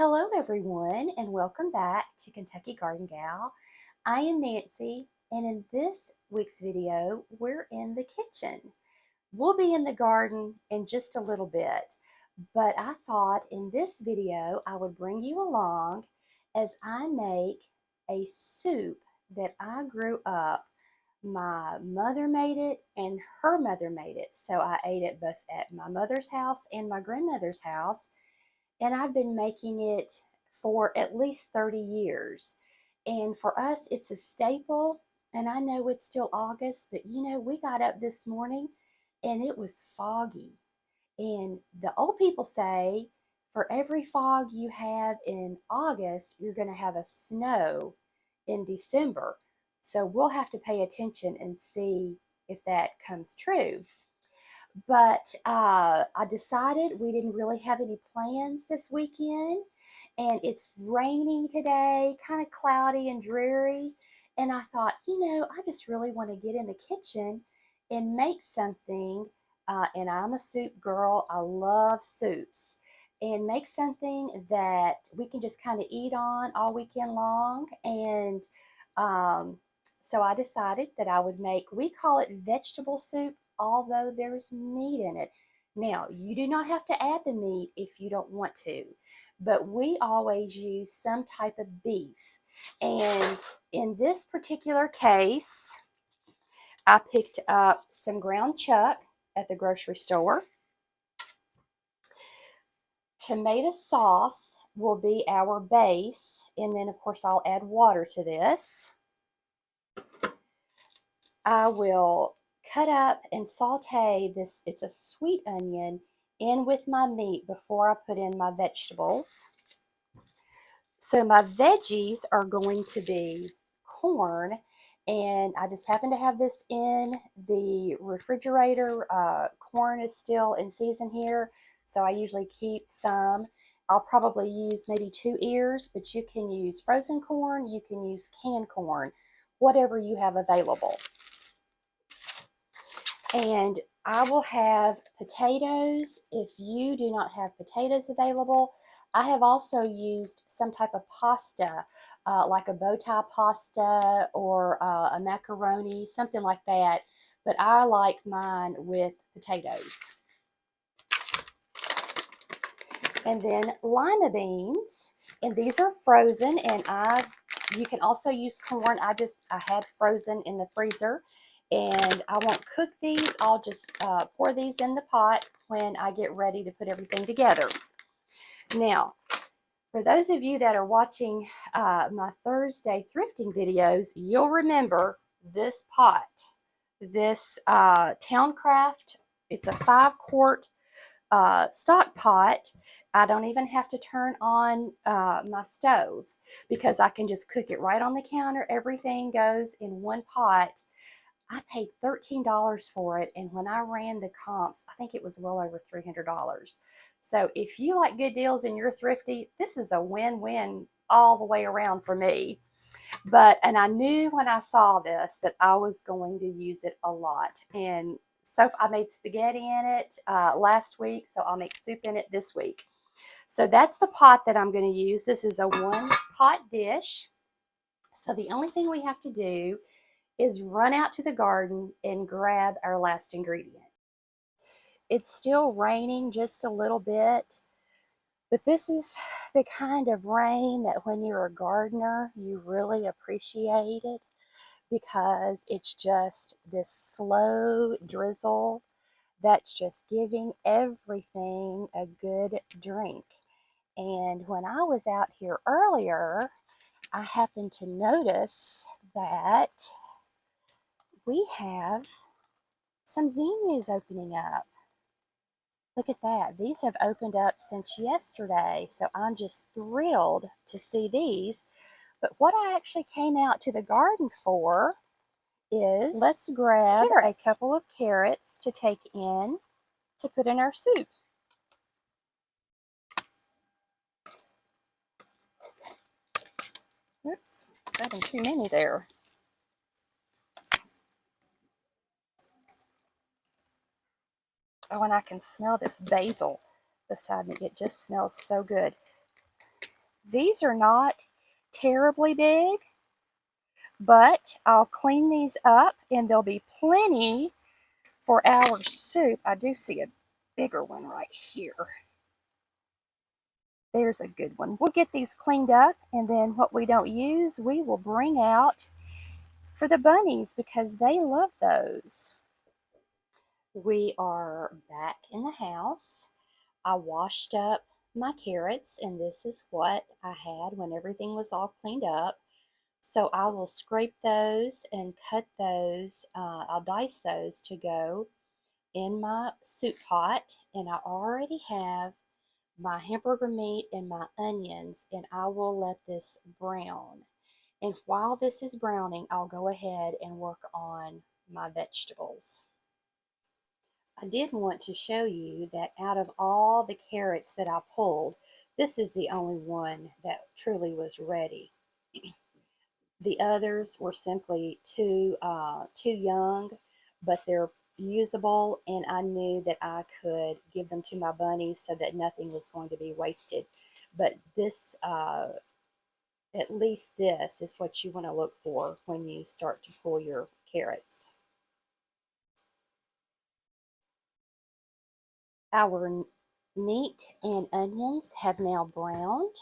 Hello everyone and welcome back to Kentucky Garden Gal. I am Nancy and in this week's video we're in the kitchen. We'll be in the garden in just a little bit, but I thought in this video I would bring you along as I make a soup that I grew up. My mother made it and her mother made it, so I ate it both at my mother's house and my grandmother's house. And I've been making it for at least 30 years. And for us, it's a staple. And I know it's still August, but we got up this morning and it was foggy. And the old people say for every fog you have in August, you're going to have a snow in December. So we'll have to pay attention and see if that comes true. But I decided we didn't really have any plans this weekend, and it's rainy today, kind of cloudy and dreary. And I thought, I just really want to get in the kitchen and make something. And I'm a soup girl, I love soups. And make something that we can just kind of eat on all weekend long. And so I decided that I would make, we call it vegetable soup, although there's meat in it. Now, you do not have to add the meat if you don't want to, but we always use some type of beef. And in this particular case, I picked up some ground chuck at the grocery store. Tomato sauce will be our base, and then of course I'll add water to this. I will cut up and saute this, it's a sweet onion, in with my meat before I put in my vegetables. So my veggies are going to be corn, and I just happen to have this in the refrigerator. Corn is still in season here, so I usually keep some. I'll probably use maybe 2 ears, but you can use frozen corn, you can use canned corn, whatever you have available. And I will have potatoes if you do not have potatoes available. I have also used some type of pasta, like a bow tie pasta or a macaroni, something like that. But I like mine with potatoes. And then lima beans, and these are frozen, and you can also use corn. I had frozen in the freezer. And I won't cook these, I'll just pour these in the pot when I get ready to put everything together. Now, for those of you that are watching my Thursday thrifting videos, you'll remember this pot. This Towncraft, it's a 5-quart stock pot. I don't even have to turn on my stove because I can just cook it right on the counter. Everything goes in one pot. I paid $13 for it, and when I ran the comps, I think it was well over $300. So if you like good deals and you're thrifty, this is a win-win all the way around for me. And I knew when I saw this that I was going to use it a lot. And so I made spaghetti in it last week, so I'll make soup in it this week. So that's the pot that I'm going to use. This is a 1-pot dish. So the only thing we have to do is run out to the garden and grab our last ingredient. It's still raining just a little bit, but this is the kind of rain that when you're a gardener, you really appreciate it because it's just this slow drizzle that's just giving everything a good drink. And when I was out here earlier, I happened to notice that we have some zinnias opening up. Look at that. These have opened up since yesterday, so I'm just thrilled to see these. But what I actually came out to the garden for is let's grab a couple of carrots to take in to put in our soup. Oops, grabbing too many there. Oh, and I can smell this basil beside me. It just smells so good. these are not terribly big, but I'll clean these up and there'll be plenty for our soup. I do see a bigger one right here. There's a good one. We'll get these cleaned up, and then what we don't use, we will bring out for the bunnies because they love those. We are back in the house. I washed up my carrots, and this is what I had when everything was all cleaned up. So I will scrape those and cut those. I'll dice those to go in my soup pot, and I already have my hamburger meat and my onions, and I will let this brown. And while this is browning, I'll go ahead and work on my vegetables. I did want to show you that out of all the carrots that I pulled, this is the only one that truly was ready. The others were simply too young, but they're usable, and I knew that I could give them to my bunnies so that nothing was going to be wasted. But this, at least this is what you want to look for when you start to pull your carrots. Our meat and onions have now browned,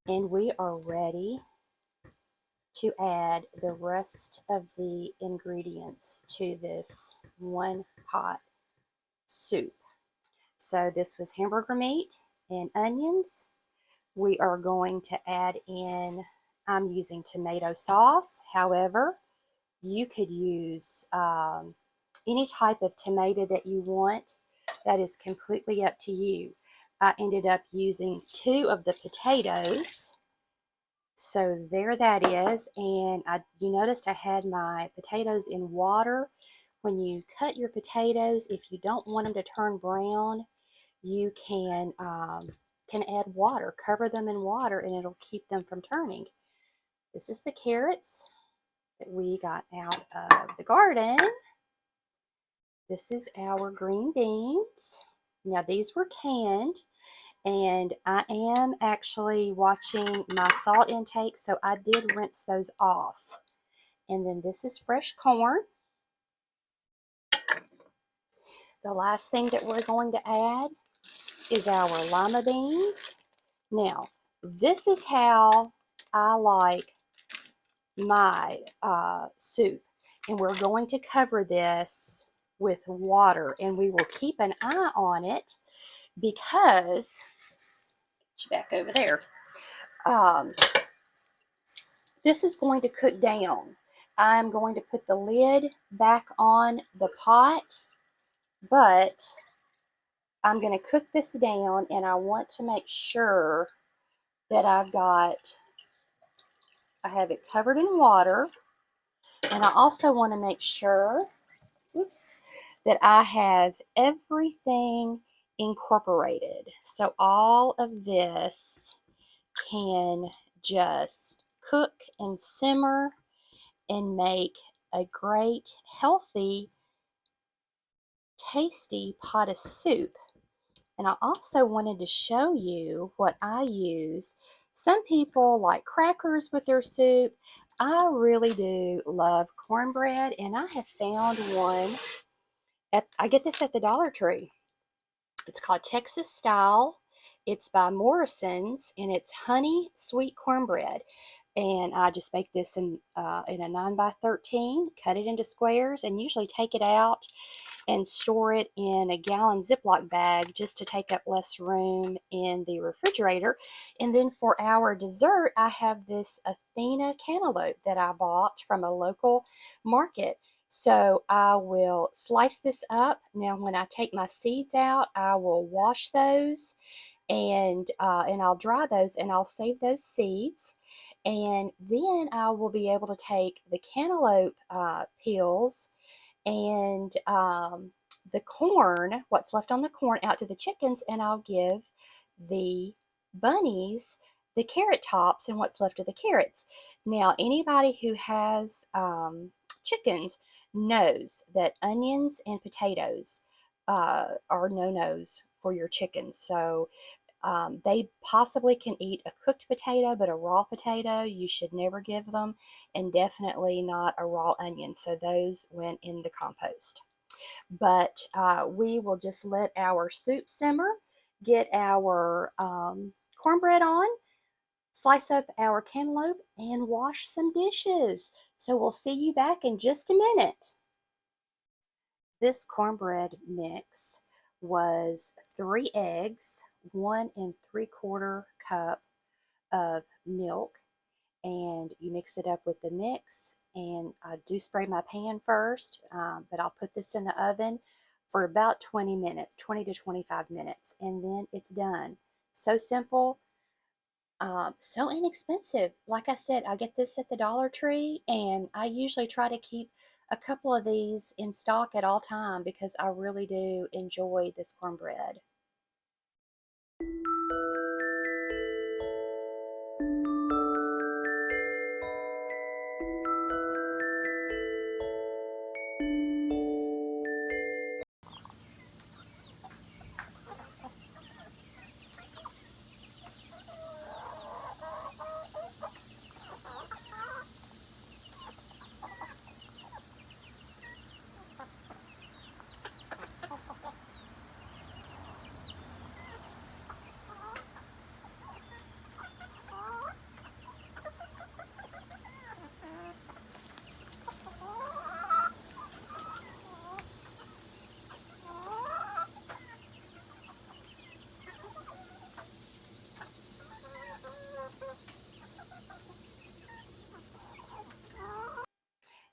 and we are ready to add the rest of the ingredients to this one pot soup. So this was hamburger meat and onions. We are going to add in, I'm using tomato sauce. However, you could use any type of tomato that you want. That is completely up to you. I ended up using 2 of the potatoes. So there that is, and you noticed I had my potatoes in water. When you cut your potatoes, if you don't want them to turn brown, you can add water, cover them in water, and it'll keep them from turning. This is the carrots that we got out of the garden. This is our green beans. Now these were canned, and I am actually watching my salt intake, so I did rinse those off. And then this is fresh corn. The last thing that we're going to add is our lima beans. Now, this is how I like my soup, and we're going to cover this with water, and we will keep an eye on it because, back over there, this is going to cook down. I'm going to put the lid back on the pot, but I'm going to cook this down, and I want to make sure that I have it covered in water, and I also want to make sure, that I have everything incorporated. So all of this can just cook and simmer and make a great, healthy, tasty pot of soup. And I also wanted to show you what I use. Some people like crackers with their soup. I really do love cornbread, and I have found one. I get this at the Dollar Tree. It's called Texas Style. It's by Morrison's, and it's honey sweet cornbread. And I just make this in a 9x13, cut it into squares, and usually take it out and store it in a gallon Ziploc bag just to take up less room in the refrigerator. And then for our dessert, I have this Athena cantaloupe that I bought from a local market. So I will slice this up. Now, when I take my seeds out, I will wash those, and I'll dry those, and I'll save those seeds. And then I will be able to take the cantaloupe peels and the corn, what's left on the corn, out to the chickens, and I'll give the bunnies the carrot tops and what's left of the carrots. Now, anybody who has chickens knows that onions and potatoes are no-nos for your chickens. So They possibly can eat a cooked potato, but a raw potato you should never give them, and definitely not a raw onion. So those went in the compost. But we will just let our soup simmer, get our cornbread on, slice up our cantaloupe, and wash some dishes. So we'll see you back in just a minute. This cornbread mix was 3 eggs, 1 3/4 cup of milk, and you mix it up with the mix. And I do spray my pan first, but I'll put this in the oven for about 20 minutes, 20 to 25 minutes, and then it's done. So simple, so inexpensive. Like I said, I get this at the Dollar Tree, and I usually try to keep a couple of these in stock at all time because I really do enjoy this cornbread.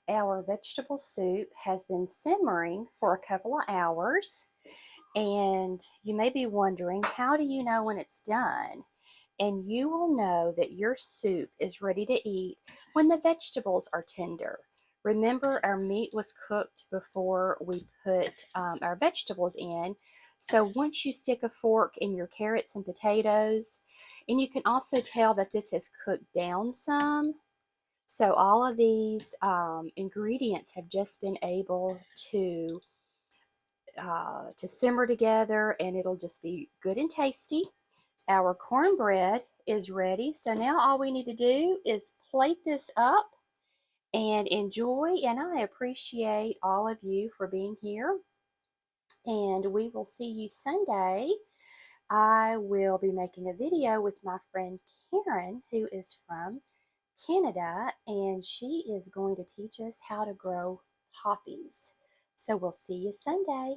Our vegetable soup has been simmering for a couple of hours, and you may be wondering, how do you know when it's done? And you will know that your soup is ready to eat when the vegetables are tender. Remember, our meat was cooked before we put our vegetables in. So once you stick a fork in your carrots and potatoes, and you can also tell that this has cooked down some. So all of these ingredients have just been able to simmer together, and it'll just be good and tasty. Our cornbread is ready. So now all we need to do is plate this up and enjoy. And I appreciate all of you for being here. And we will see you Sunday. I will be making a video with my friend Karen, who is from Canada, and she is going to teach us how to grow poppies. So we'll see you Sunday.